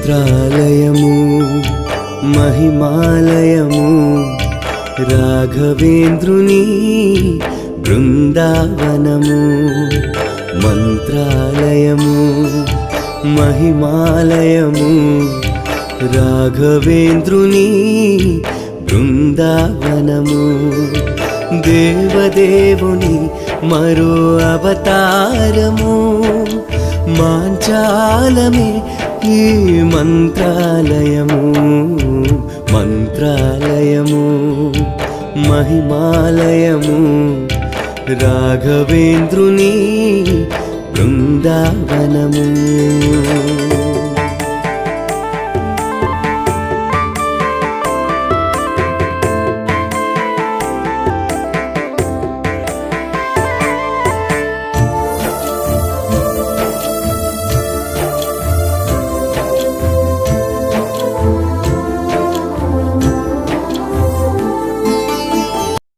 మంత్రాలయము మహిమాలయము రాఘవేంద్రుని బృందావనము. మంత్రాలయము మహిమాలయము రాఘవేంద్రుని బృందావనము. దేవదేవుని మరో అవతారము మాంచాలమే ఈ మంత్రాలయము. మంత్రాలయము మహిమాలయము రాఘవేంద్రుని బృందావనము.